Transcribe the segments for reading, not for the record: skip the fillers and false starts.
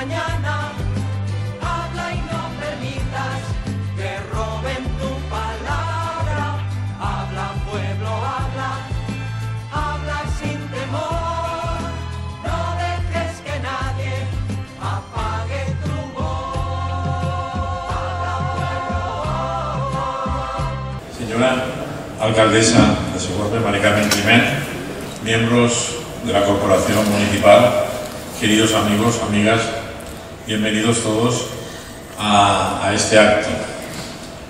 mañana. Habla y no permitas que roben tu palabra. Habla, pueblo, habla. Habla sin temor. No dejes que nadie apague tu voz. Habla, pueblo. Señora alcaldesa de Segorbe, Mari Carmen Climent, miembros de la Corporación Municipal, queridos amigos, amigas, bienvenidos todos a este acto.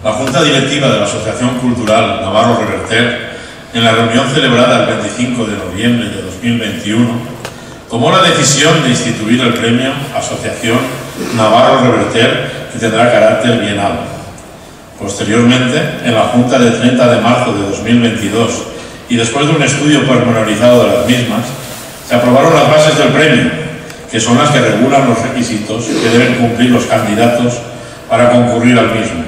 La Junta Directiva de la Asociación Cultural Navarro Reverter, en la reunión celebrada el 25 de noviembre de 2021, tomó la decisión de instituir el premio Asociación Navarro Reverter, que tendrá carácter bienal. Posteriormente, en la Junta de 30 de marzo de 2022 y después de un estudio pormenorizado de las mismas, se aprobaron las bases del premio, que son las que regulan los requisitos que deben cumplir los candidatos para concurrir al mismo.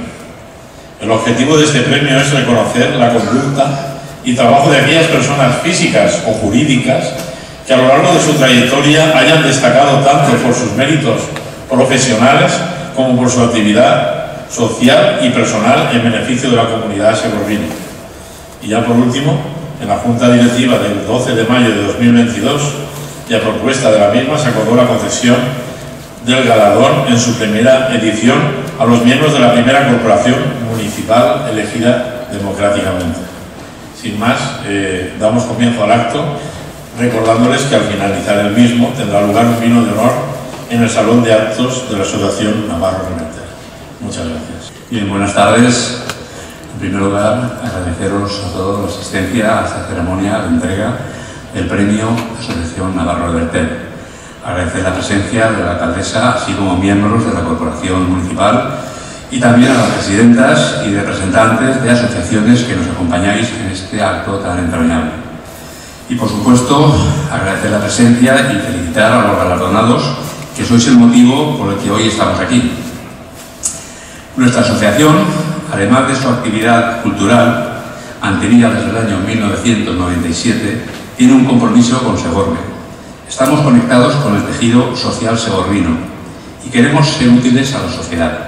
El objetivo de este premio es reconocer la conducta y trabajo de aquellas personas físicas o jurídicas que a lo largo de su trayectoria hayan destacado tanto por sus méritos profesionales como por su actividad social y personal en beneficio de la comunidad segorbina. Y ya por último, en la Junta Directiva del 12 de mayo de 2022 y a propuesta de la misma se acordó la concesión del galardón en su primera edición a los miembros de la primera corporación municipal elegida democráticamente. Sin más, damos comienzo al acto recordándoles que al finalizar el mismo tendrá lugar un vino de honor en el Salón de Actos de la Asociación Navarro Reverter. Muchas gracias. Bien, buenas tardes. En primer lugar, agradeceros a todos la asistencia a esta ceremonia de entrega del premio Asociación Navarro Reverter. Agradecer la presencia de la alcaldesa, así como miembros de la Corporación Municipal, y también a las presidentas y representantes de asociaciones que nos acompañáis en este acto tan entrañable. Y por supuesto, agradecer la presencia y felicitar a los galardonados, que sois el motivo por el que hoy estamos aquí. Nuestra asociación, además de su actividad cultural, anterior desde el año 1997, tiene un compromiso con Segorbe. Estamos conectados con el tejido social segorbino y queremos ser útiles a la sociedad.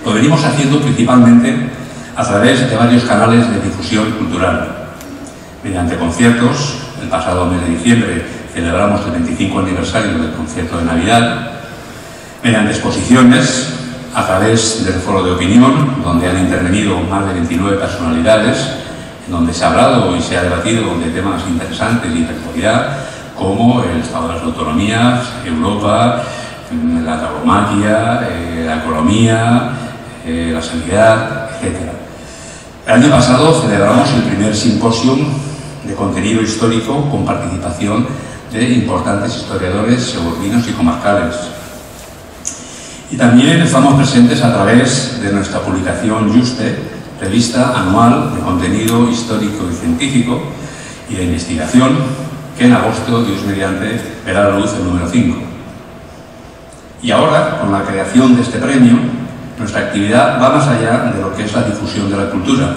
Lo venimos haciendo principalmente a través de varios canales de difusión cultural. Mediante conciertos, el pasado mes de diciembre celebramos el 25 aniversario del concierto de Navidad, mediante exposiciones, a través del foro de opinión, donde han intervenido más de 29 personalidades, en donde se ha hablado y se ha debatido de temas interesantes y de actualidad, como el estado de las autonomías, Europa, la tauromaquia, la economía, la sanidad, etc. El año pasado celebramos el primer simposium de contenido histórico con participación de importantes historiadores segorbinos y comarcales. Y también estamos presentes a través de nuestra publicación Juste, revista anual de contenido histórico y científico y de investigación, que en agosto, Dios mediante, verá la luz el número 5. Y ahora, con la creación de este premio, nuestra actividad va más allá de lo que es la difusión de la cultura.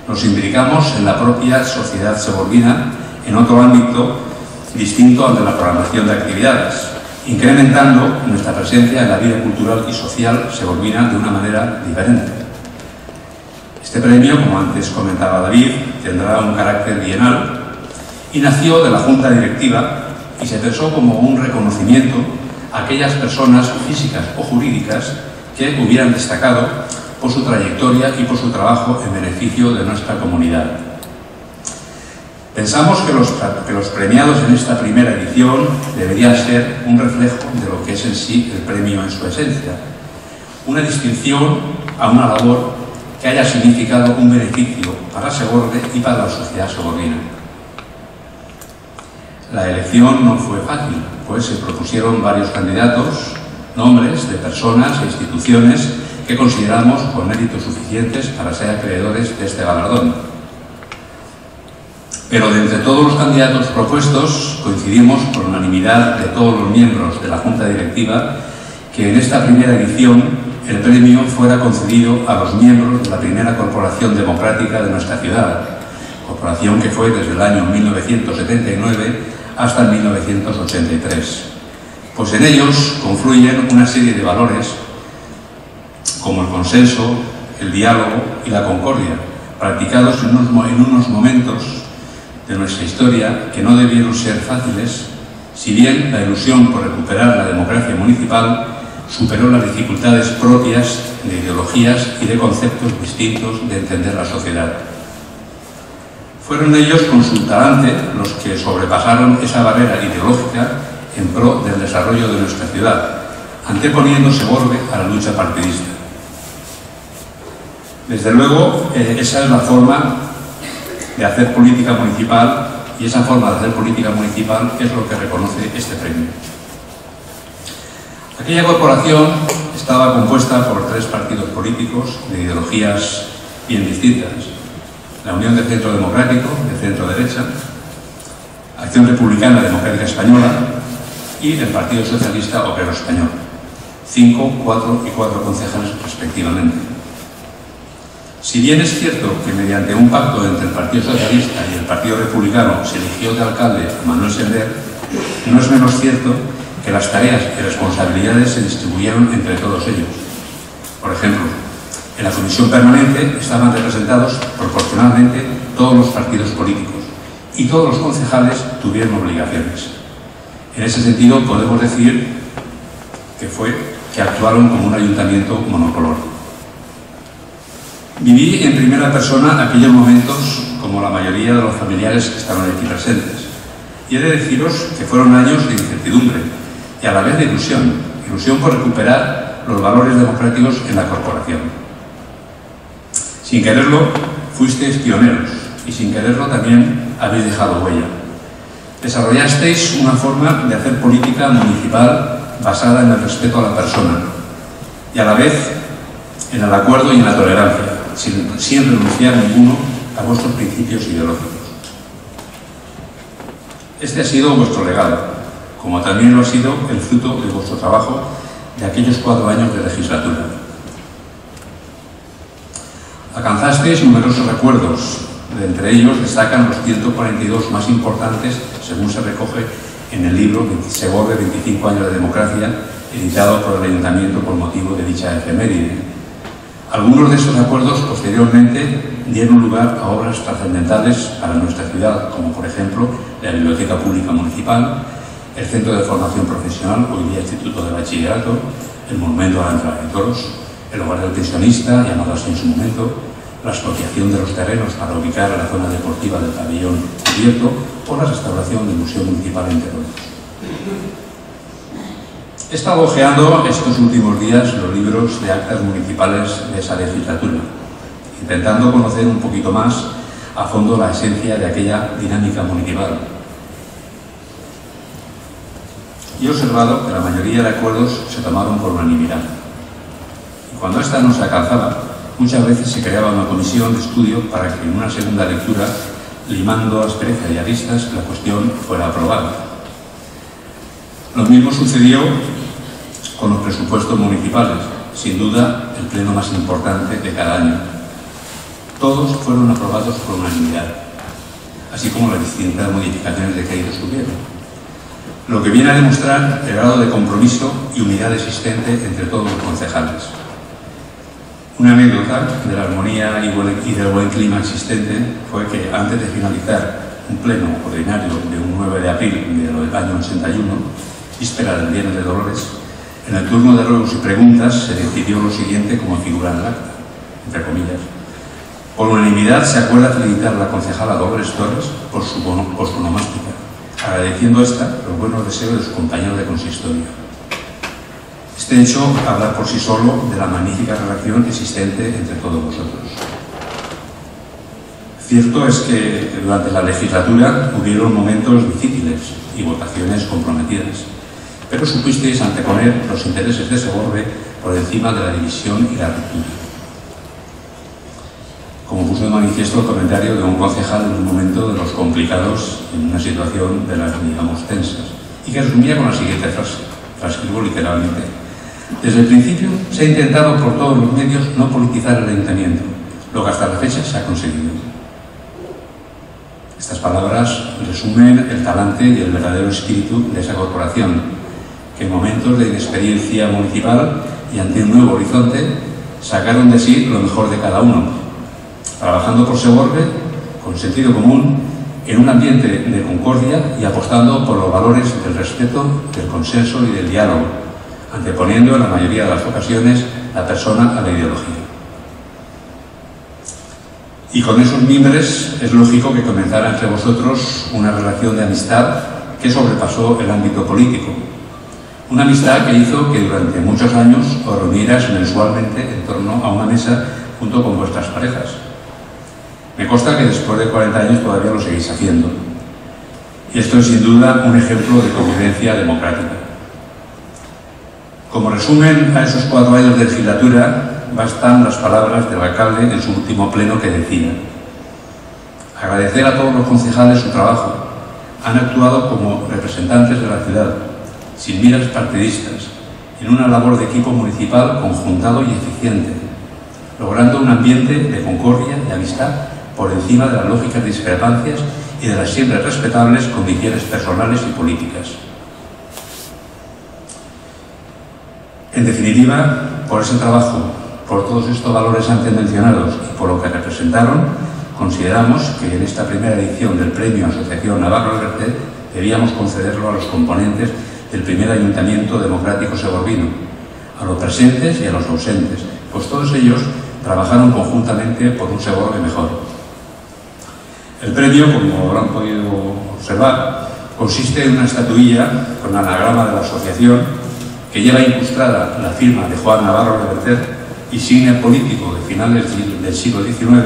Nos implicamos en la propia sociedad segorbina en otro ámbito distinto al de la programación de actividades, incrementando nuestra presencia en la vida cultural y social segorbina de una manera diferente. Este premio, como antes comentaba David, tendrá un carácter bienal y nació de la Junta Directiva y se pensó como un reconocimiento a aquellas personas físicas o jurídicas que hubieran destacado por su trayectoria y por su trabajo en beneficio de nuestra comunidad. Pensamos que los premiados en esta primera edición deberían ser un reflejo de lo que es en sí el premio en su esencia, una distinción a una labor que haya significado un beneficio para Segorbe y para la sociedad segorbina. La elección no fue fácil, pues se propusieron varios candidatos, nombres de personas e instituciones que consideramos con méritos suficientes para ser acreedores de este galardón. Pero de entre todos los candidatos propuestos coincidimos por unanimidad de todos los miembros de la Junta Directiva que en esta primera edición el premio fuera concedido a los miembros de la primera corporación democrática de nuestra ciudad, corporación que fue desde el año 1979 hasta el 1983. pues en ellos confluyen una serie de valores como el consenso, el diálogo y la concordia, practicados en unos momentos de nuestra historia que no debieron ser fáciles, si bien la ilusión por recuperar la democracia municipal superó las dificultades propias de ideologías y de conceptos distintos de entender la sociedad. Fueron ellos con su talante los que sobrepasaron esa barrera ideológica en pro del desarrollo de nuestra ciudad, anteponiendo Segorbe a la lucha partidista. Desde luego, esa es la forma de hacer política municipal, y esa forma de hacer política municipal es lo que reconoce este premio. Aquella corporación estaba compuesta por 3 partidos políticos de ideologías bien distintas: la Unión de Centro Democrático, de centro derecha, Acción Republicana Democrática Española y el Partido Socialista Obrero Español, 5, 4 y 4 concejales respectivamente. Si bien es cierto que mediante un pacto entre el Partido Socialista y el Partido Republicano se eligió de alcalde a Manuel Sender, no es menos cierto que las tareas y responsabilidades se distribuyeron entre todos ellos. Por ejemplo, en la comisión permanente estaban representados proporcionalmente todos los partidos políticos y todos los concejales tuvieron obligaciones. En ese sentido podemos decir que actuaron como un ayuntamiento monocolor. Viví en primera persona aquellos momentos como la mayoría de los familiares que estaban aquí presentes, y he de deciros que fueron años de incertidumbre y a la vez de ilusión por recuperar los valores democráticos en la corporación. Sin quererlo, fuisteis pioneros y sin quererlo también habéis dejado huella. Desarrollasteis una forma de hacer política municipal basada en el respeto a la persona y a la vez en el acuerdo y en la tolerancia, sin renunciar ninguno a vuestros principios ideológicos. Este ha sido vuestro legado, como también lo ha sido el fruto de vuestro trabajo de aquellos 4 años de legislatura. Alcanzasteis numerosos recuerdos, de entre ellos destacan los 142 más importantes, según se recoge en el libro Segorbe 25 años de democracia, editado por el Ayuntamiento por motivo de dicha efeméride. Algunos de estos acuerdos posteriormente dieron lugar a obras trascendentales para nuestra ciudad, como por ejemplo la Biblioteca Pública Municipal, el Centro de Formación Profesional, hoy día Instituto de Bachillerato, el Monumento a la Entrada de Toros, el Hogar del Pensionista, llamado así en su momento, la expropiación de los terrenos para ubicar la zona deportiva del pabellón cubierto o la restauración del Museo Municipal, entre otros. He estado hojeando estos últimos días los libros de actas municipales de esa legislatura, intentando conocer un poquito más a fondo la esencia de aquella dinámica municipal. Y he observado que la mayoría de acuerdos se tomaron por unanimidad. Y cuando esta no se alcanzaba, muchas veces se creaba una comisión de estudio para que en una segunda lectura, limando asperezas y aristas, la cuestión fuera aprobada. Lo mismo sucedió con los presupuestos municipales, sin duda el pleno más importante de cada año. Todos fueron aprobados por unanimidad, así como las distintas modificaciones de que ellos tuvieron, lo que viene a demostrar el grado de compromiso y unidad existente entre todos los concejales. Una anécdota de la armonía y del buen clima existente fue que antes de finalizar un pleno ordinario de un 9 de abril del año 81, víspera del Viernes de Dolores, en el turno de ruegos y preguntas se decidió lo siguiente como figura en el acta, entre comillas. Por unanimidad se acuerda felicitar a la concejala Dolores Torres por su onomástica, agradeciendo esta los buenos deseos de su compañero de consistorio. Este hecho habla por sí solo de la magnífica relación existente entre todos vosotros. Cierto es que durante la legislatura hubieron momentos difíciles y votaciones comprometidas, pero supisteis anteponer los intereses de Segorbe por encima de la división y la ruptura. Como puso de manifiesto el comentario de un concejal en un momento de los complicados en una situación de las, digamos, tensas, y que resumía con la siguiente frase, transcribo literalmente: desde el principio se ha intentado por todos los medios no politizar el ayuntamiento, lo que hasta la fecha se ha conseguido. Estas palabras resumen el talante y el verdadero espíritu de esa corporación, que en momentos de inexperiencia municipal y ante un nuevo horizonte sacaron de sí lo mejor de cada uno, trabajando por Segorbe con sentido común, en un ambiente de concordia y apostando por los valores del respeto, del consenso y del diálogo, anteponiendo en la mayoría de las ocasiones la persona a la ideología. Y con esos mimbres es lógico que comenzara entre vosotros una relación de amistad que sobrepasó el ámbito político. Una amistad que hizo que durante muchos años os reunieras mensualmente en torno a una mesa junto con vuestras parejas. Me consta que después de 40 años todavía lo seguís haciendo. Y esto es sin duda un ejemplo de convivencia democrática. Como resumen a esos 4 años de legislatura, bastan las palabras del alcalde en su último pleno que decía: agradecer a todos los concejales su trabajo. Han actuado como representantes de la ciudad, sin miras partidistas, en una labor de equipo municipal conjuntado y eficiente, logrando un ambiente de concordia y amistad por encima de las lógicas discrepancias y de las siempre respetables condiciones personales y políticas. En definitiva, por ese trabajo, por todos estos valores antes mencionados y por lo que representaron, consideramos que en esta primera edición del Premio Asociación Navarro del Bertet debíamos concederlo a los componentes del primer Ayuntamiento Democrático Segorbino, a los presentes y a los ausentes, pues todos ellos trabajaron conjuntamente por un Segorbe mejor. El premio, como habrán podido observar, consiste en una estatuilla con el anagrama de la asociación que lleva incrustada la firma de Juan Navarro Reverter, insignia político de finales del siglo XIX,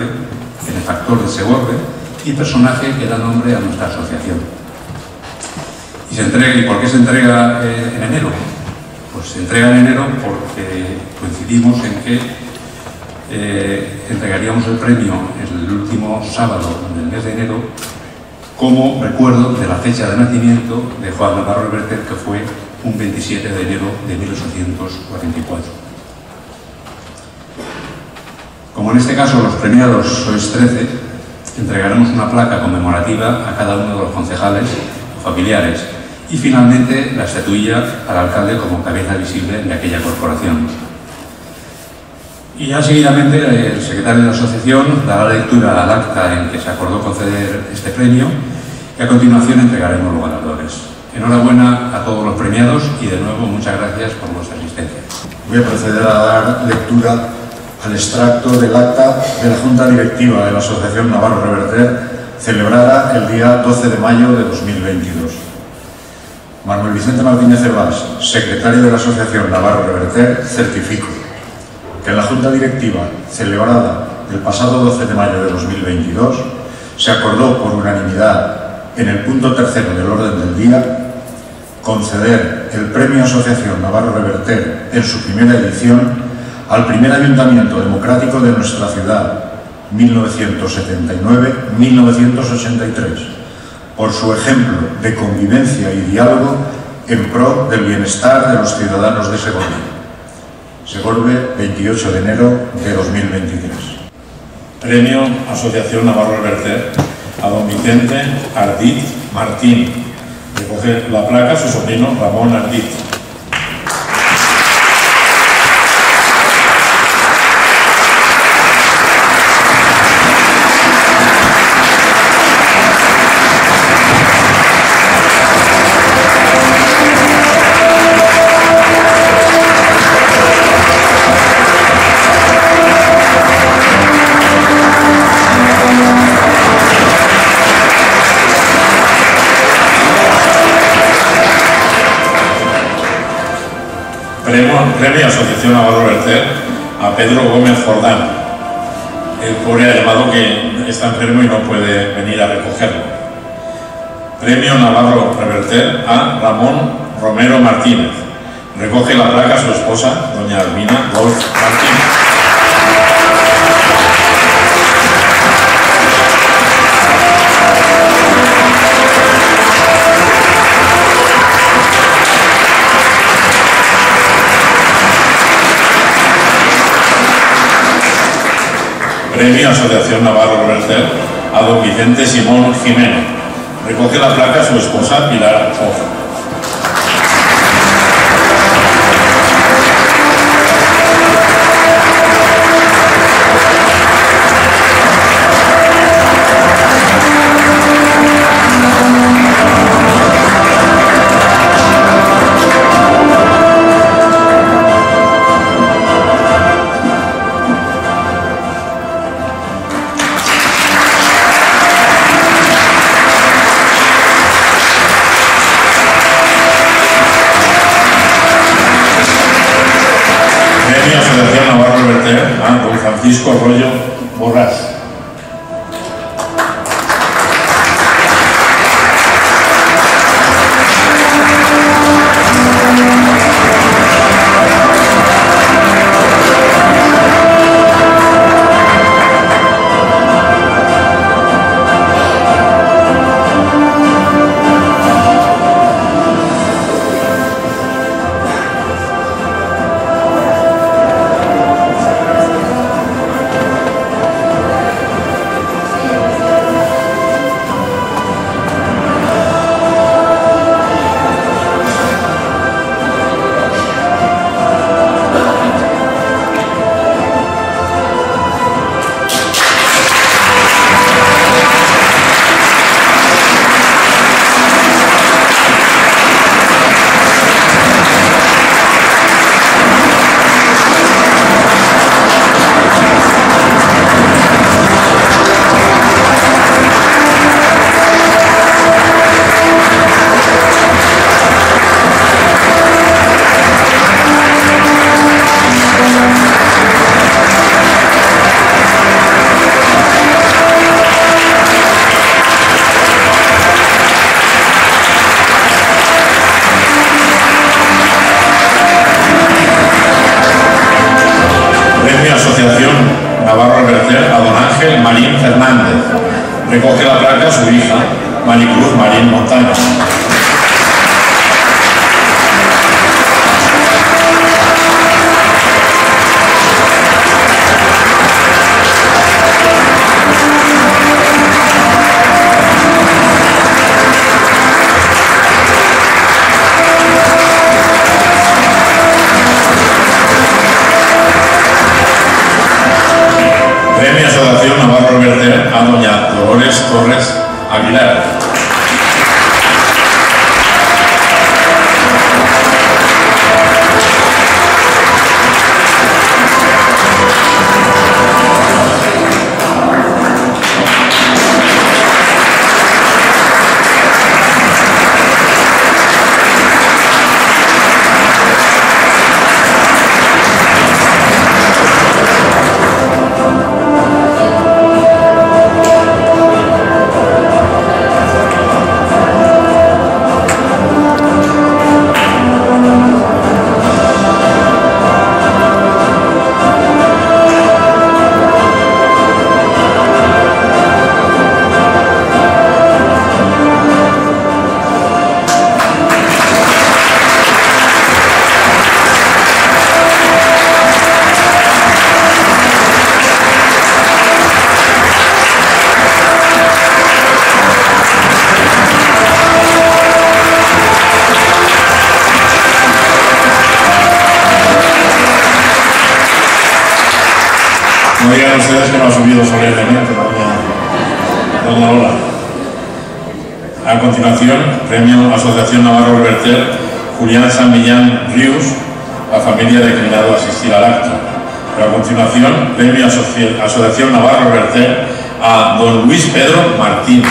benefactor de Segorbe y personaje que da nombre a nuestra asociación. ¿Y por qué se entrega en enero? Pues se entrega en enero porque coincidimos en que entregaríamos el premio el último sábado del mes de enero como recuerdo de la fecha de nacimiento de Juan Navarro Reverter, que fue un 27 de enero de 1844. Como en este caso los premiados sois 13, entregaremos una placa conmemorativa a cada uno de los concejales o familiares y finalmente la estatuilla al alcalde como cabeza visible de aquella corporación. Y ya seguidamente el secretario de la asociación dará lectura al acta en que se acordó conceder este premio y a continuación entregaremos los ganadores. Enhorabuena a todos los premiados y de nuevo muchas gracias por vuestra asistencia. Voy a proceder a dar lectura al extracto del acta de la Junta Directiva de la Asociación Navarro Reverter celebrada el día 12 de mayo de 2022. Manuel Vicente Martínez Hervás, secretario de la Asociación Navarro Reverter, certifico que en la Junta Directiva celebrada el pasado 12 de mayo de 2022 se acordó por unanimidad en el punto 3º del orden del día conceder el Premio Asociación Navarro Reverter en su primera edición al primer Ayuntamiento Democrático de nuestra ciudad, 1979-1983, por su ejemplo de convivencia y diálogo en pro del bienestar de los ciudadanos de Segorbe. Segorbe, 28 de enero de 2023. Premio Asociación Navarro Reverter a don Vicente Ardit Martín. Recoge la placa su sobrino Ramón Ardit. Premio Asociación Navarro Reverter a Pedro Gómez Jordán. El pobre ha llamado que está enfermo y no puede venir a recogerlo. Premio Navarro Reverter a Ramón Romero Martínez. Recoge la placa su esposa, doña Albina Golf Martínez. Premio Asociación Navarro Reverter a don Vicente Simón Jimeno. Recoge la placa su esposa Pilar Ojo. Francisco Rollo Borrás. Navarro Reverter a don Ángel Marín Fernández. Recoge la placa su hija, Maricruz Marín Montaña. Premio Asociación Navarro Reverter a doña Dolores Torres Aguilar. No digan ustedes que no ha subido solemnemente doña Lola. A continuación, Premio Asociación Navarro Reverter Julián San Millán Rius, la familia declinado a asistir al acto. Pero a continuación, Premio Asociación Navarro Reverter a don Luis Pedro Martín.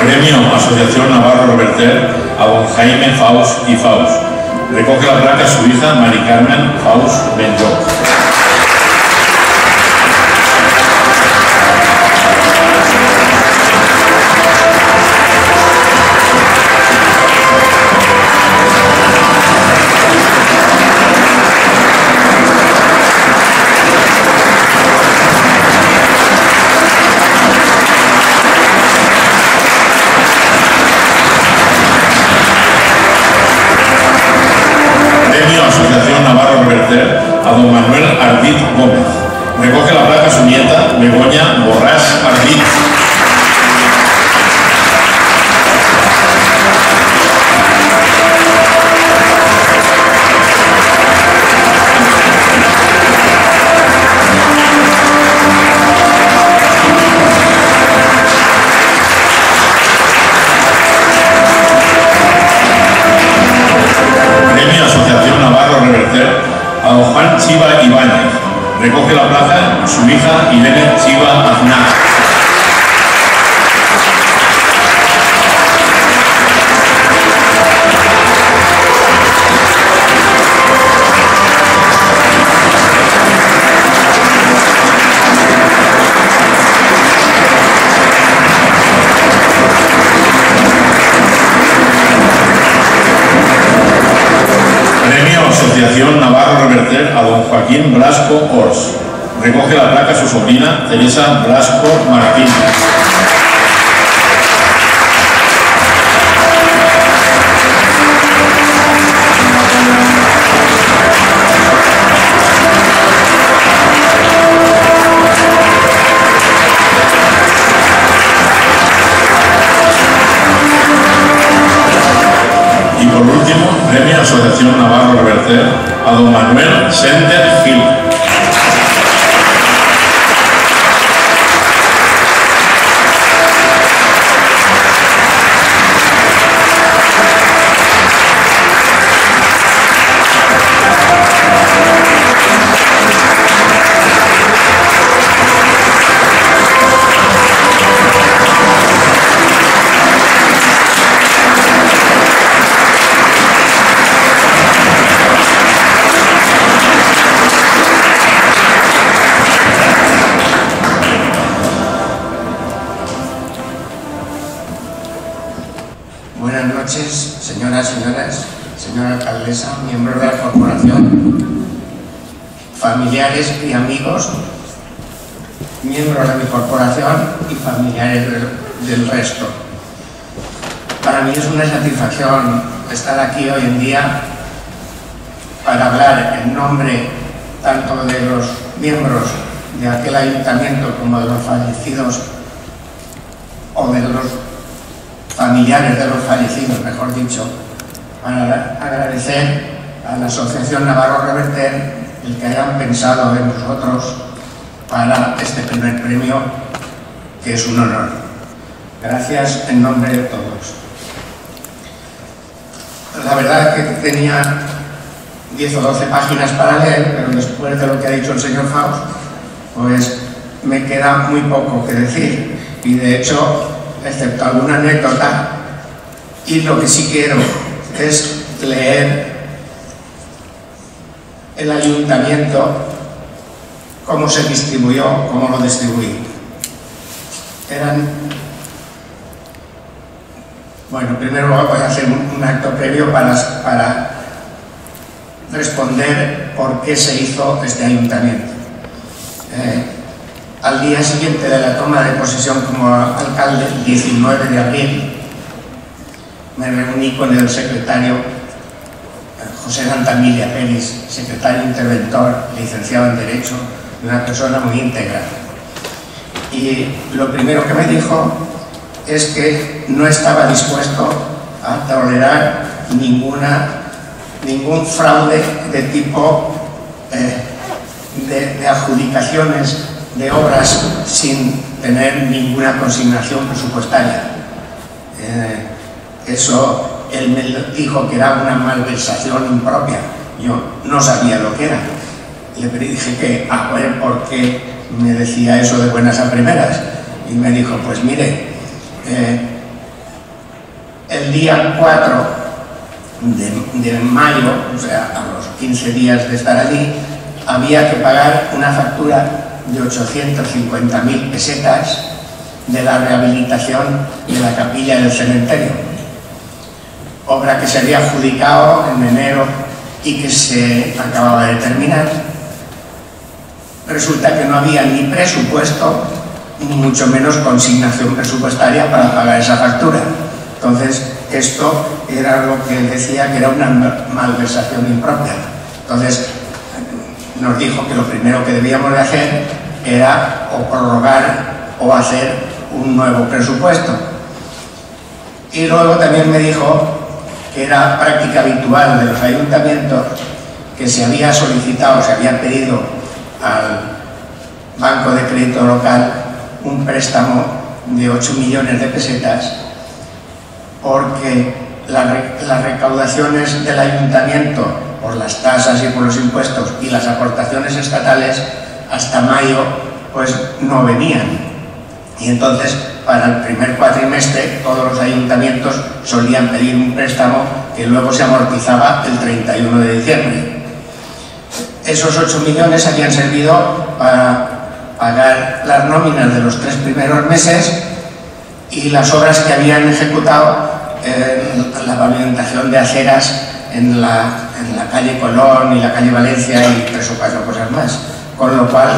Premio Asociación Navarro Reverter a don Jaime Faust y Faust. Recoge la placa su hija Mari Carmen Faust Benjó. Asociación Navarro Reverter a don Manuel Ardit Gómez. Recoge la placa su nieta Begoña Borrás Ardit. su hija Irene Chiva Aznar. Asociación Navarro Reverter a don Joaquín Blasco Ors. Recoge la placa su sobrina Teresa Blasco Martín. Y por último, premio Asociación Navarro Reverter a don Manuel Sender Gil. Buenas noches, señoras, señores, señora alcaldesa, miembros de la corporación, familiares y amigos, miembros de mi corporación y familiares del resto. Para mí es una satisfacción estar aquí hoy en día para hablar en nombre tanto de los miembros de aquel ayuntamiento como de los fallecidos o de los familiares de los fallecidos, mejor dicho, para agradecer a la Asociación Navarro Reverter el que hayan pensado en nosotros para este primer premio, que es un honor. Gracias en nombre de todos. La verdad es que tenía 10 o 12 páginas para leer, pero después de lo que ha dicho el señor Faust, pues me queda muy poco que decir. Y de hecho, excepto alguna anécdota, y lo que sí quiero es leer el ayuntamiento, cómo se distribuyó, cómo lo distribuí. Bueno, primero voy a hacer un acto previo para responder por qué se hizo este ayuntamiento. Al día siguiente de la toma de posesión como alcalde, el 19 de abril, me reuní con el secretario José Santamilia Pérez, secretario interventor, licenciado en Derecho, una persona muy íntegra. Y lo primero que me dijo es que no estaba dispuesto a tolerar ningún fraude de tipo de adjudicaciones de obras sin tener ninguna consignación presupuestaria. Eso él me dijo que era una malversación impropia. Yo no sabía lo que era. Le dije que a ver por qué me decía eso de buenas a primeras. Y me dijo, pues mire, el día 4 de mayo, o sea, a los 15 días de estar allí, había que pagar una factura de 850.000 pesetas de la rehabilitación de la capilla del cementerio, obra que se había adjudicado en enero y que se acababa de terminar. Resulta que no había ni presupuesto ni mucho menos consignación presupuestaria para pagar esa factura. Entonces esto era lo que él decía que era una malversación impropia. Entonces nos dijo que lo primero que debíamos de hacer era o prorrogar o hacer un nuevo presupuesto. Y luego también me dijo que era práctica habitual de los ayuntamientos que se había solicitado, se había pedido al Banco de Crédito Local un préstamo de 8 millones de pesetas porque las recaudaciones del ayuntamiento por las tasas y por los impuestos y las aportaciones estatales hasta mayo pues no venían. Y entonces, para el primer cuatrimestre, todos los ayuntamientos solían pedir un préstamo que luego se amortizaba el 31 de diciembre. Esos 8 millones habían servido para pagar las nóminas de los 3 primeros meses y las obras que habían ejecutado, la pavimentación de aceras en la calle Colón y la calle Valencia y 3 o 4 cosas más. Con lo cual,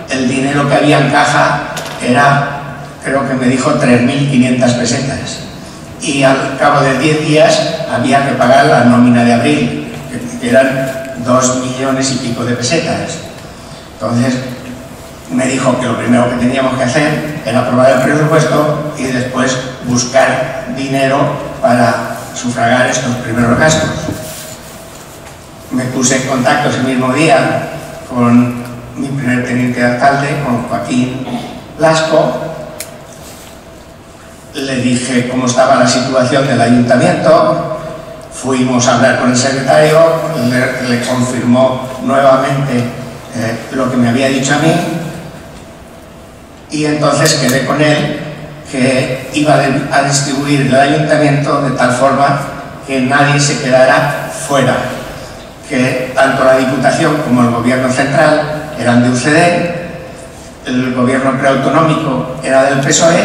el dinero que había en caja era, creo que me dijo, 3.500 pesetas. Y al cabo de 10 días había que pagar la nómina de abril, que eran 2 millones y pico de pesetas. Entonces, me dijo que lo primero que teníamos que hacer era aprobar el presupuesto y después buscar dinero para sufragar estos primeros gastos. Me puse en contacto ese mismo día con mi primer teniente de alcalde, con Joaquín Blasco. Le dije cómo estaba la situación del ayuntamiento. Fuimos a hablar con el secretario, le confirmó nuevamente lo que me había dicho a mí. Y entonces quedé con él que iba a distribuir el ayuntamiento de tal forma que nadie se quedara fuera, que tanto la Diputación como el Gobierno Central eran de UCD, el Gobierno preautonómico era del PSOE,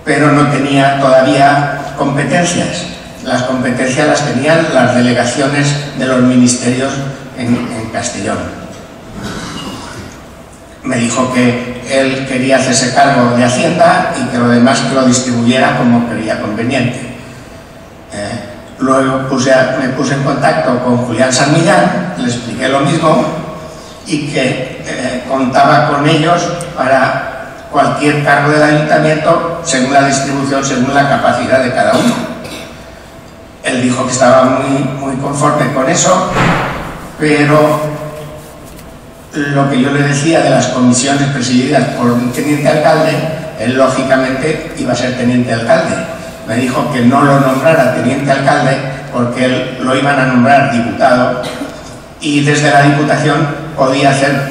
pero no tenía todavía competencias. Las competencias las tenían las delegaciones de los ministerios en Castellón. Me dijo que él quería hacerse cargo de Hacienda y que lo demás que lo distribuyera como creía conveniente. Luego me puse en contacto con Julián San Millán, le expliqué lo mismo y que contaba con ellos para cualquier cargo del ayuntamiento según la distribución, según la capacidad de cada uno. Él dijo que estaba muy conforme con eso, pero lo que yo le decía de las comisiones presididas por un teniente alcalde, él lógicamente iba a ser teniente alcalde. Me dijo que no lo nombrara teniente alcalde porque él lo iban a nombrar diputado y desde la Diputación podía hacer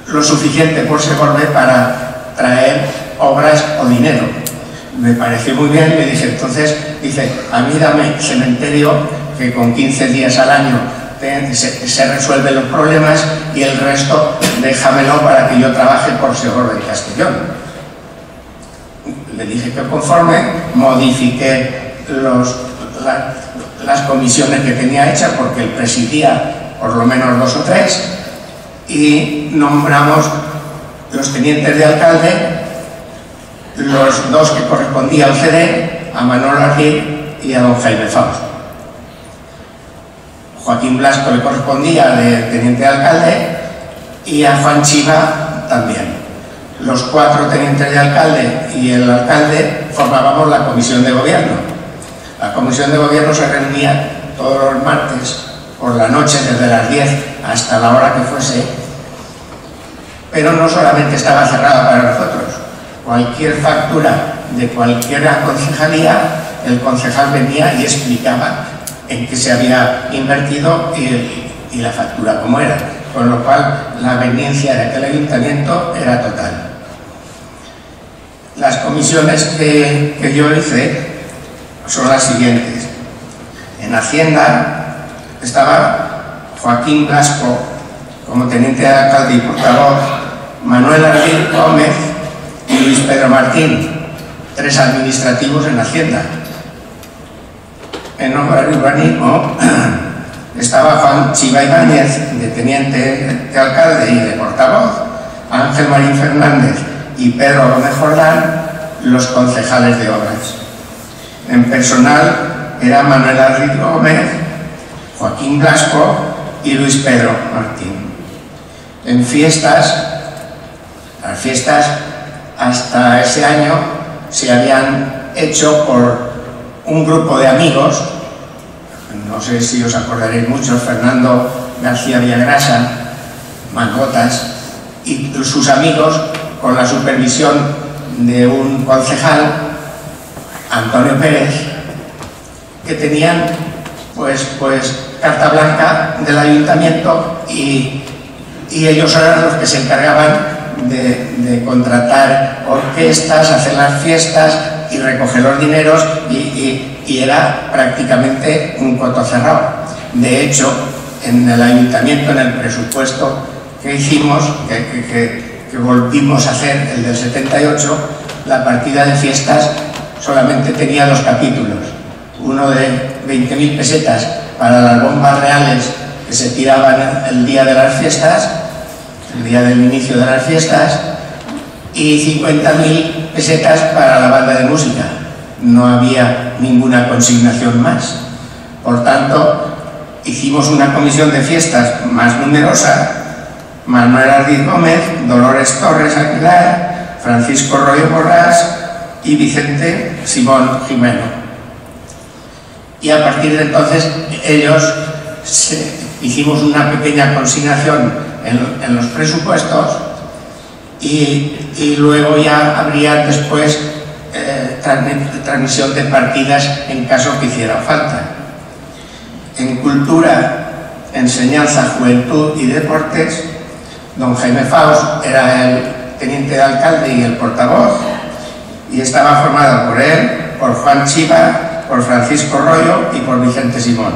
lo suficiente por Segorbe para traer obras o dinero. Me pareció muy bien, le dije, entonces, dice, a mí dame cementerio que con 15 días al año se resuelven los problemas y el resto déjamelo para que yo trabaje por Segorbe y Castellón. Le dije que conforme, modifiqué las comisiones que tenía hechas porque él presidía por lo menos 2 o 3 y nombramos los tenientes de alcalde, los 2 que correspondía al CD, a Manolo Argil y a don Jaime Fausto. Joaquín Blasco le correspondía de teniente de alcalde y a Juan Chiva también. Los 4 tenientes de alcalde y el alcalde formábamos la comisión de gobierno. La comisión de gobierno se reunía todos los martes por la noche desde las 10 hasta la hora que fuese, pero no solamente estaba cerrada para nosotros. Cualquier factura de cualquier concejalía, el concejal venía y explicaba en qué se había invertido y la factura cómo era, con lo cual la veniencia de aquel ayuntamiento era total. Las comisiones que yo hice son las siguientes. En Hacienda estaba Joaquín Blasco como teniente de alcalde y portavoz, Manuel Argil Gómez y Luis Pedro Martín, 3 administrativos en Hacienda. En obra de urbanismo estaba Juan Chiva Ibáñez, de teniente de alcalde y de portavoz, Ángel Marín Fernández y Pedro Gómez Jordán, los concejales de obras. En personal era Manuel Argil Gómez, Joaquín Blasco y Luis Pedro Martín. En fiestas, las fiestas hasta ese año se habían hecho por un grupo de amigos, no sé si os acordaréis mucho, Fernando García Villagrasa, Mangotas y sus amigos, con la supervisión de un concejal, Antonio Pérez, que tenían pues carta blanca del ayuntamiento y y ellos eran los que se encargaban de contratar orquestas, hacer las fiestas y recoger los dineros, y era prácticamente un coto cerrado. De hecho, en el ayuntamiento, en el presupuesto que hicimos, que volvimos a hacer, el del 78, la partida de fiestas solamente tenía 2 capítulos. Uno de 20.000 pesetas para las bombas reales que se tiraban el día de las fiestas, el día del inicio de las fiestas, y 50.000 pesetas para la banda de música. No había ninguna consignación más. Por tanto, hicimos una comisión de fiestas más numerosa: Manuel Ardid Gómez, Dolores Torres Aguilar, Francisco Royo Borrás y Vicente Simón Jimeno. Y a partir de entonces hicimos una pequeña consignación en los presupuestos, y luego ya habría después transmisión de partidas en caso que hiciera falta. En Cultura, Enseñanza, Juventud y Deportes, don Jaime Faust era el teniente de alcalde y el portavoz, y estaba formado por él, por Juan Chiva, por Francisco Royo y por Vicente Simón.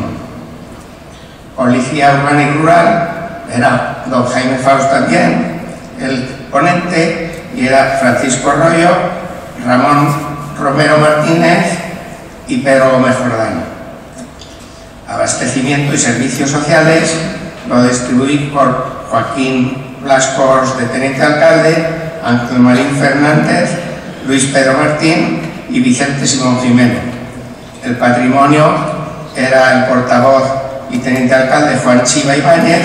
Policía Urbana y Rural era don Jaime Faust también, el ponente, y era Francisco Royo, Ramón Romero Martínez y Pedro Gómez Jordán. Abastecimiento y Servicios Sociales lo distribuí por Joaquín Blascos, de teniente alcalde, Ángel Marín Fernández, Luis Pedro Martín y Vicente Simón Jimeno. El Patrimonio era el portavoz y teniente alcalde Juan Chiva Ibáñez,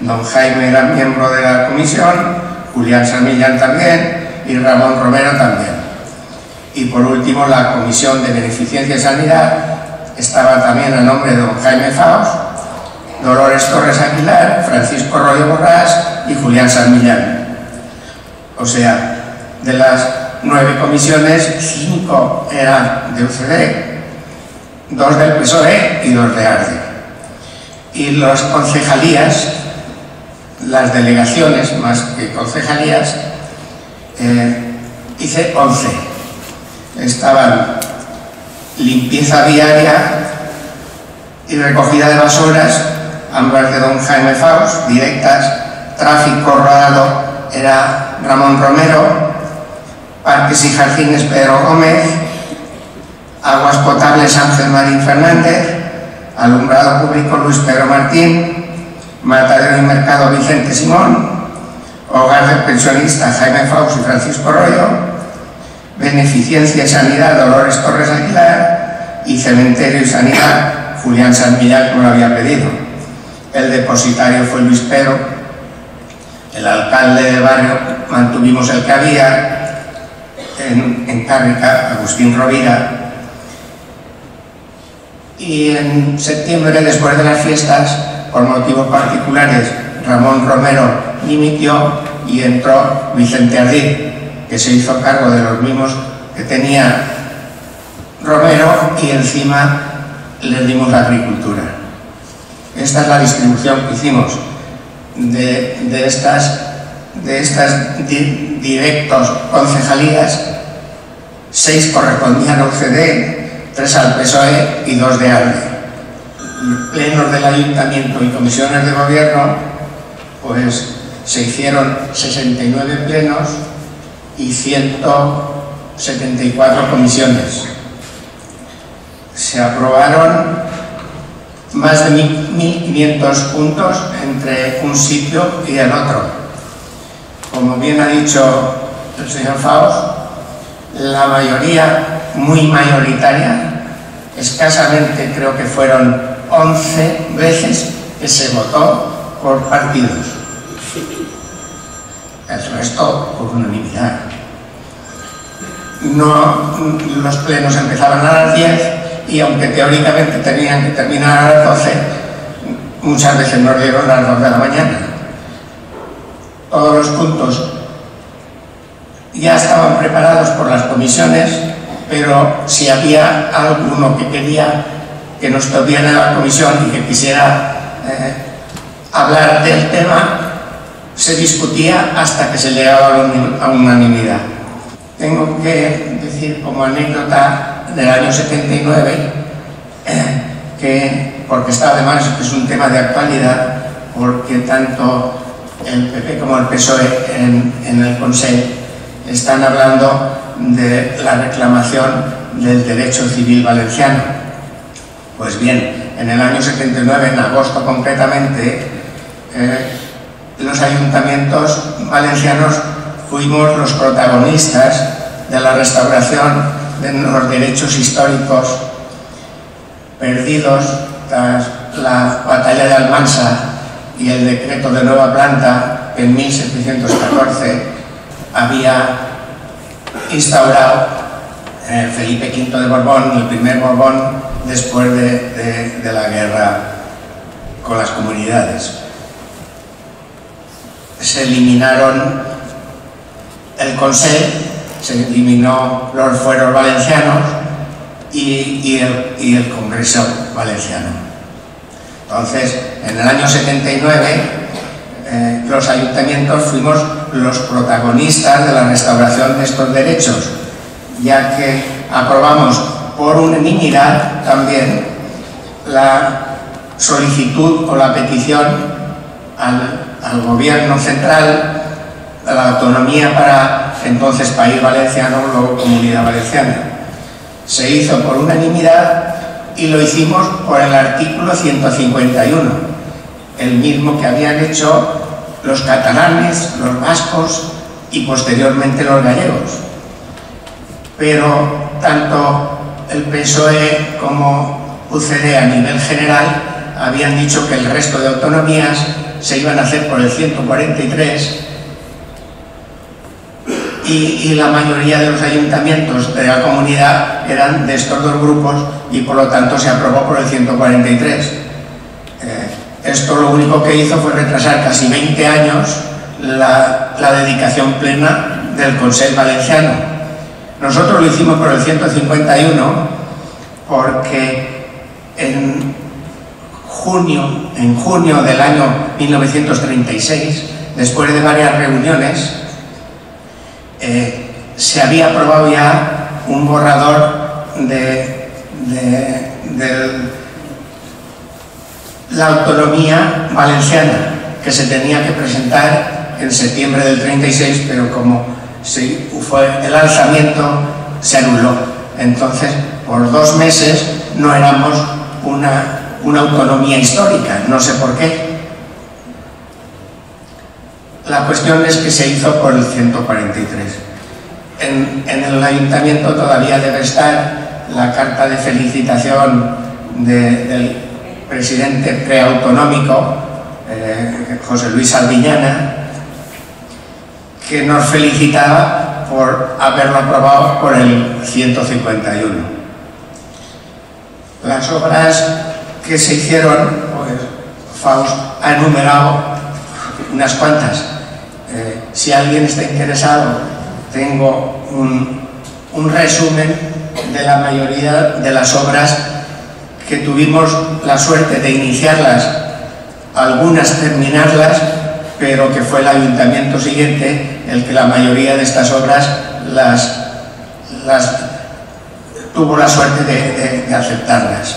don Jaime era miembro de la comisión, Julián San Millán también y Ramón Romero también. Y por último, la Comisión de Beneficencia y Sanidad estaba también a nombre de don Jaime Faust, Dolores Torres Aguilar, Francisco Royo Borrás y Julián San Millán. O sea, de las 9 comisiones, 5 eran de UCD, 2 del PSOE y 2 de ARDE. Y las concejalías, las delegaciones más que concejalías, hice 11. Estaban limpieza viaria y recogida de basuras, ambas de don Jaime Faust, directas. Tráfico rodado era Ramón Romero, parques y jardines Pedro Gómez, aguas potables Ángel Marín Fernández, alumbrado público Luis Pedro Martín, matadero y mercado Vicente Simón, hogar del pensionista Jaime Faust y Francisco Royo, beneficencia y sanidad Dolores Torres Aguilar y cementerio y sanidad Julián San Millán, como lo había pedido. El depositario fue Luis Pedro, el alcalde de barrio mantuvimos el que había, en Cárrica, Agustín Rovira. Y en septiembre, después de las fiestas, por motivos particulares, Ramón Romero dimitió y entró Vicente Ardid, que se hizo cargo de los mismos que tenía Romero, y encima le dimos la agricultura. Esta es la distribución que hicimos de estas directos concejalías. 6 correspondían a UCD, 3 al PSOE y 2 de ARDE. Plenos del ayuntamiento y comisiones de gobierno, pues se hicieron 69 plenos y 174 comisiones. Se aprobaron más de 1.500 puntos entre un sitio y el otro. Como bien ha dicho el señor Faust, la mayoría, muy mayoritaria, escasamente creo que fueron 11 veces que se votó por partidos. El resto por unanimidad. No, los plenos empezaban a las 10 y aunque teóricamente tenían que terminar a las 12, muchas veces nos dieron a las 2 de la mañana. Todos los puntos ya estaban preparados por las comisiones, pero si había alguno que quería que nos estuviera en la comisión y que quisiera hablar del tema, se discutía hasta que se llegaba a unanimidad. Tengo que decir como anécdota del año 79, porque está además, es un tema de actualidad, porque tanto el PP como el PSOE en el Consell están hablando de la reclamación del derecho civil valenciano. Pues bien, en el año 79, en agosto concretamente, los ayuntamientos valencianos fuimos los protagonistas de la restauración de los derechos históricos perdidos tras la batalla de Almansa y el decreto de nueva planta que en 1714 había instaurado Felipe V de Borbón, el primer Borbón después de la guerra con las comunidades. Se eliminaron el Consell, se eliminó los fueros valencianos y el Congreso valenciano. Entonces, en el año 79, los ayuntamientos fuimos los protagonistas de la restauración de estos derechos, ya que aprobamos por unanimidad también la solicitud o la petición al gobierno central de la autonomía para entonces País Valenciano, luego Comunidad Valenciana. Se hizo por unanimidad y lo hicimos por el artículo 151, el mismo que habían hecho los catalanes, los vascos y posteriormente los gallegos. Pero tanto el PSOE como UCD a nivel general habían dicho que el resto de autonomías se iban a hacer por el 143 y la mayoría de los ayuntamientos de la comunidad eran de estos dos grupos y por lo tanto se aprobó por el 143. Esto lo único que hizo fue retrasar casi 20 años la dedicación plena del Consell Valenciano. Nosotros lo hicimos por el 151 porque en junio del año 1936, después de varias reuniones, se había aprobado ya un borrador de la autonomía valenciana que se tenía que presentar en septiembre del 36, pero como fue el alzamiento, se anuló. Entonces, por 2 meses no éramos una autonomía histórica, no sé por qué. La cuestión es que se hizo por el 143. En el ayuntamiento todavía debe estar la carta de felicitación del presidente preautonómico, José Luis Albiñana, que nos felicitaba por haberlo aprobado por el 151. Las obras que se hicieron, pues Faust ha enumerado unas cuantas. Si alguien está interesado, tengo un resumen de la mayoría de las obras que tuvimos la suerte de iniciarlas, algunas terminarlas, pero que fue el ayuntamiento siguiente el que la mayoría de estas obras las tuvo la suerte de aceptarlas.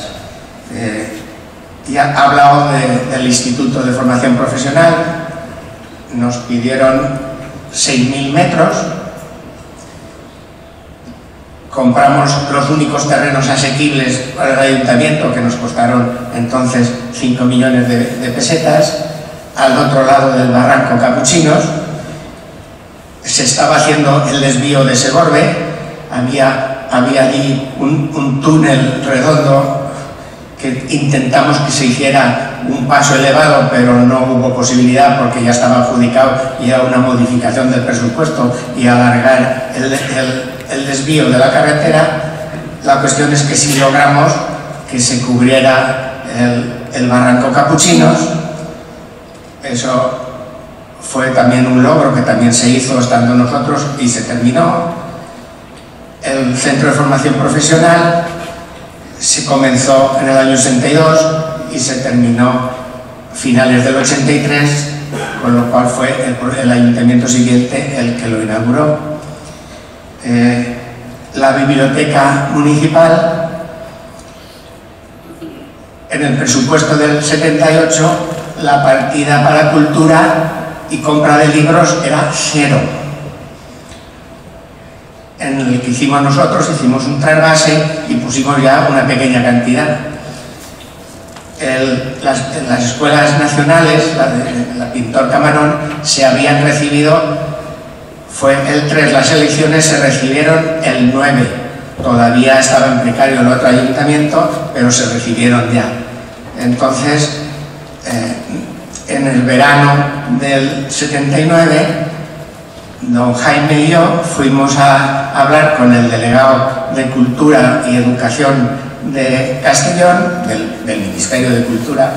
Ya he hablado del Instituto de Formación Profesional. Nos pidieron 6.000 metros, compramos los únicos terrenos asequibles para el ayuntamiento, que nos costaron entonces 5 millones de pesetas, al otro lado del barranco Capuchinos. Se estaba haciendo el desvío de Segorbe, había allí un túnel redondo que intentamos que se hiciera un paso elevado, pero no hubo posibilidad porque ya estaba adjudicado y era una modificación del presupuesto y alargar el desvío de la carretera. La cuestión es que sí logramos que se cubriera el barranco Capuchinos. Eso fue también un logro que también se hizo estando nosotros y se terminó. El Centro de Formación Profesional se comenzó en el año 82 y se terminó finales del 83 con lo cual fue el ayuntamiento siguiente el que lo inauguró. La biblioteca municipal, en el presupuesto del 78, la partida para cultura y compra de libros era 0. En el que hicimos nosotros, hicimos un trasvase y pusimos ya una pequeña cantidad. Las escuelas nacionales, la Pintor Camarón, se habían recibido, fue el 3, las elecciones se recibieron el 9. Todavía estaba en precario el otro ayuntamiento, pero se recibieron ya. Entonces, en el verano del 79, don Jaime y yo fuimos a hablar con el delegado de Cultura y Educación de Castellón, del Ministerio de Cultura,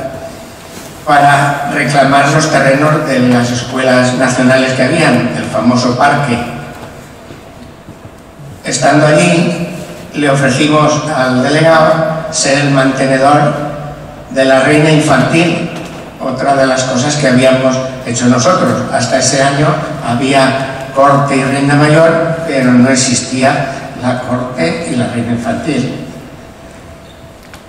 para reclamar los terrenos de las escuelas nacionales que habían, el famoso parque. Estando allí, le ofrecimos al delegado ser el mantenedor de la reina infantil, otra de las cosas que habíamos hecho nosotros. Hasta ese año había corte y reina mayor, pero no existía la corte y la reina infantil.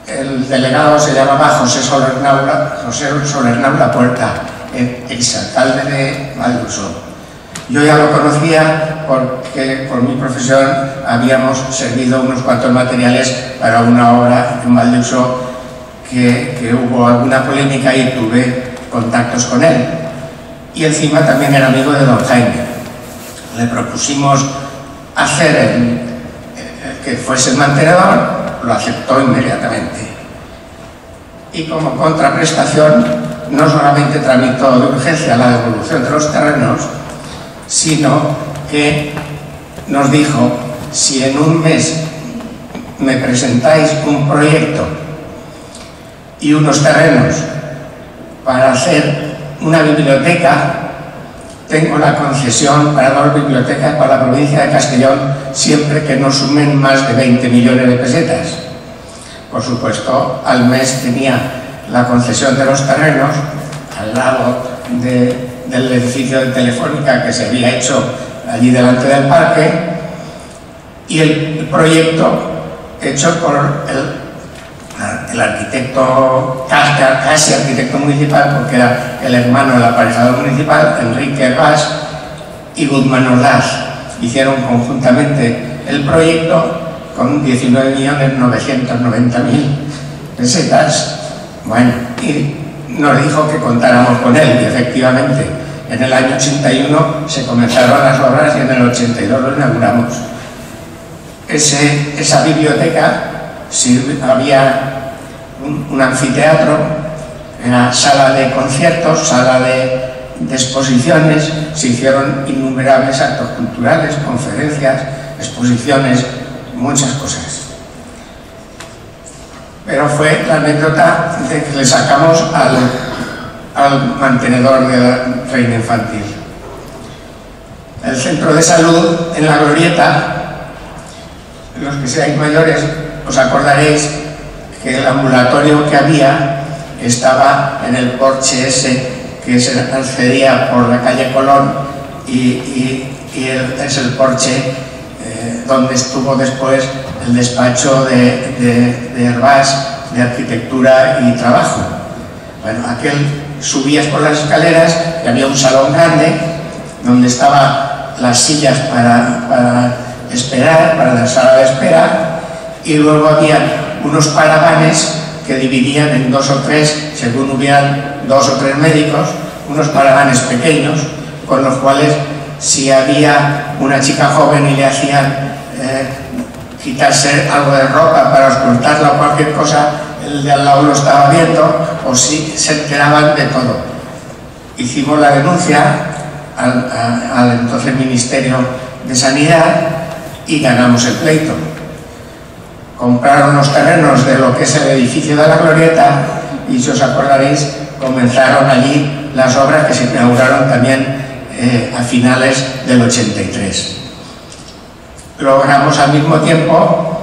El delegado se llamaba José Solernau La Puerta, exalcalde de Valduso. Yo ya lo conocía porque por mi profesión habíamos servido unos cuantos materiales para una obra en Valduso que hubo alguna polémica y tuve contactos con él. Y encima también era amigo de don Jaime. Le propusimos hacer que fuese el mantenedor, lo aceptó inmediatamente. Y como contraprestación, no solamente tramitó de urgencia la devolución de los terrenos, sino que nos dijo: si en un mes me presentáis un proyecto y unos terrenos para hacer una biblioteca, tengo la concesión para 2 bibliotecas para la provincia de Castellón, siempre que no sumen más de 20 millones de pesetas. Por supuesto, al mes tenía la concesión de los terrenos al lado del edificio de Telefónica que se había hecho allí delante del parque, y el proyecto hecho por el arquitecto, casi arquitecto municipal, porque era el hermano del aparejador municipal, Enrique Herbás, y Guzmán Ordaz. Hicieron conjuntamente el proyecto con 19.990.000 pesetas. Bueno, y nos dijo que contáramos con él, y efectivamente, en el año 81 se comenzaron las obras y en el 82 lo inauguramos. Esa biblioteca, había un anfiteatro, era sala de conciertos, sala de exposiciones, se hicieron innumerables actos culturales, conferencias, exposiciones, muchas cosas. Pero fue la anécdota de que le sacamos al mantenedor de la reina infantil. El centro de salud en La Glorieta, los que seáis mayores os acordaréis que el ambulatorio que había estaba en el porche ese que se accedía por la calle Colón, y es el porche donde estuvo después el despacho de Herbás de Arquitectura y Trabajo. Bueno, subías por las escaleras y había un salón grande donde estaban las sillas para esperar, para la sala de espera, y luego había unos paravanes que dividían en 2 o 3, según hubieran 2 o 3 médicos, unos paravanes pequeños, con los cuales, si había una chica joven y le hacían quitarse algo de ropa para ocultarla o cualquier cosa, el de al lado lo estaba viendo, o si se enteraban de todo. Hicimos la denuncia al entonces Ministerio de Sanidad y ganamos el pleito. Compraron los terrenos de lo que es el edificio de La Glorieta y, si os acordaréis, comenzaron allí las obras que se inauguraron también a finales del 83. Logramos al mismo tiempo,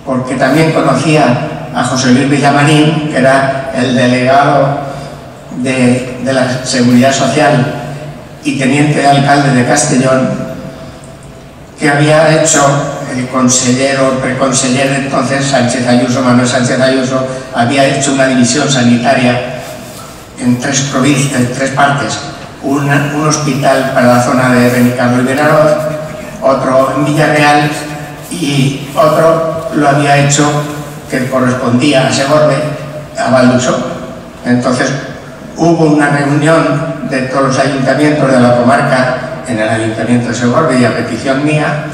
porque también conocía a José Luis Villamarín, que era el delegado de la Seguridad Social y teniente de alcalde de Castellón, que había hecho el preconsellero entonces, Manuel Sánchez Ayuso, había hecho una división sanitaria en tres partes. Un hospital para la zona de Benicarló y Benaroz, otro en Villarreal y otro lo había hecho que correspondía a Segorbe, a Valdusó. Entonces hubo una reunión de todos los ayuntamientos de la comarca en el ayuntamiento de Segorbe y a petición mía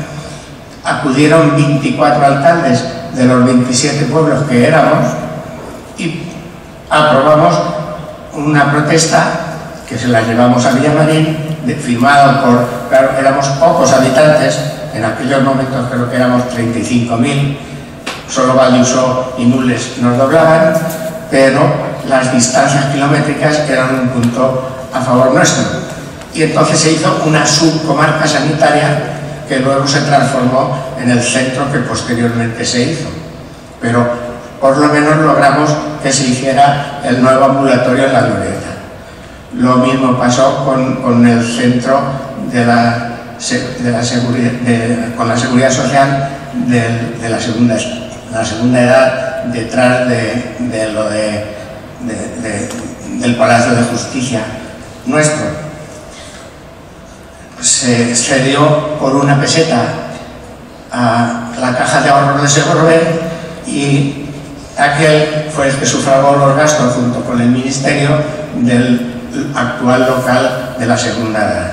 acudieron 24 alcaldes de los 27 pueblos que éramos y aprobamos una protesta que se la llevamos a Villamarín, firmado por, claro, éramos pocos habitantes, en aquellos momentos creo que éramos 35.000, solo Valdusó y Nules nos doblaban, pero las distancias kilométricas eran un punto a favor nuestro. Y entonces se hizo una subcomarca sanitaria que luego se transformó en el centro que posteriormente se hizo. Pero por lo menos logramos que se hiciera el nuevo ambulatorio en la Glorieta. Lo mismo pasó con el centro con la seguridad social de la segunda edad, detrás del Palacio de Justicia nuestro. Se cedió por 1 peseta a la Caja de Ahorros de Segorbe y aquel fue el que sufragó los gastos junto con el Ministerio del actual local de la segunda edad.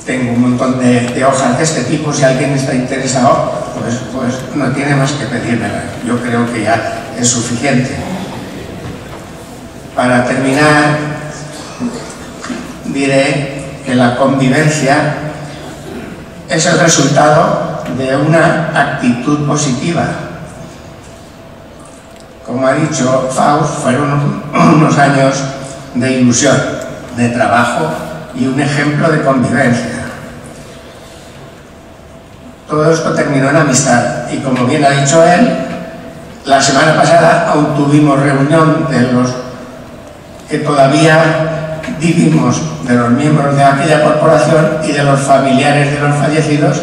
Tengo un montón de hojas de este tipo, si alguien está interesado, pues no tiene más que pedírmela. Yo creo que ya es suficiente. Para terminar, diré que la convivencia es el resultado de una actitud positiva. Como ha dicho Faust, fueron unos años de ilusión, de trabajo y un ejemplo de convivencia. Todo esto terminó en amistad y, como bien ha dicho él, la semana pasada aún tuvimos reunión de los que todavía vivimos, de los miembros de aquella corporación y de los familiares de los fallecidos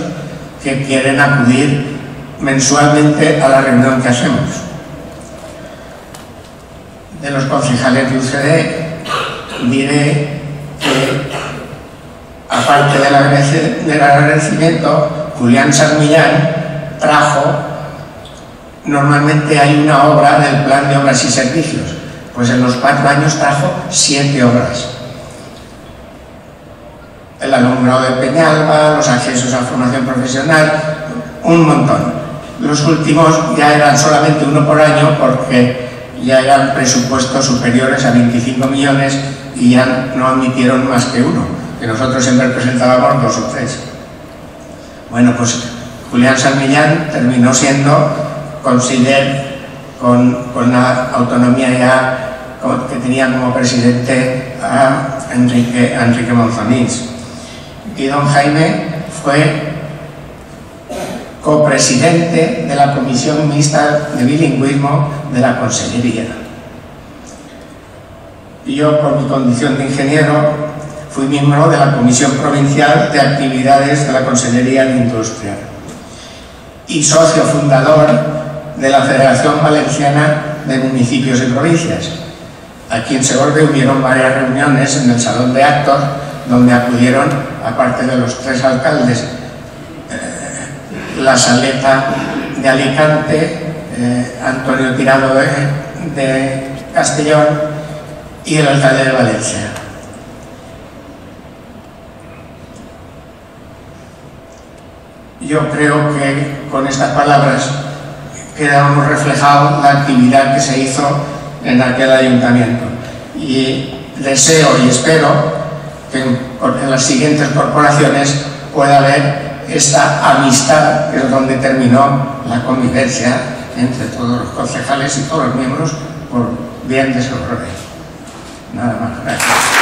que quieren acudir mensualmente a la reunión que hacemos. De los concejales de UCD diré que, aparte del agradecimiento, Julián San Millán trajo, normalmente hay una obra del plan de obras y servicios, pues en los 4 años trajo 7 obras. El alumbrado de Peñalba, los accesos a formación profesional, un montón. Los últimos ya eran solamente 1 por año porque ya eran presupuestos superiores a 25 millones y ya no admitieron más que 1, que nosotros siempre presentábamos 2 o 3. Bueno, pues Julián San Millán terminó siendo consiller con la autonomía ya que tenía como presidente a Enrique Monzonís. Y don Jaime fue copresidente de la Comisión Mixta de Bilingüismo de la Consellería. Y yo, por mi condición de ingeniero, fui miembro de la Comisión Provincial de Actividades de la Consellería de Industria y socio fundador de la Federación Valenciana de Municipios y Provincias. Aquí en Segorbe hubieron varias reuniones en el Salón de Actos donde acudieron, aparte de los 3 alcaldes, la Saleta de Alicante, Antonio Tirado de Castellón y el alcalde de Valencia. Yo creo que con estas palabras quedamos reflejado la actividad que se hizo en aquel ayuntamiento y deseo y espero que en las siguientes corporaciones pueda haber esta amistad, que es donde terminó la convivencia entre todos los concejales y todos los miembros por bien de Segorbe. Nada más, gracias.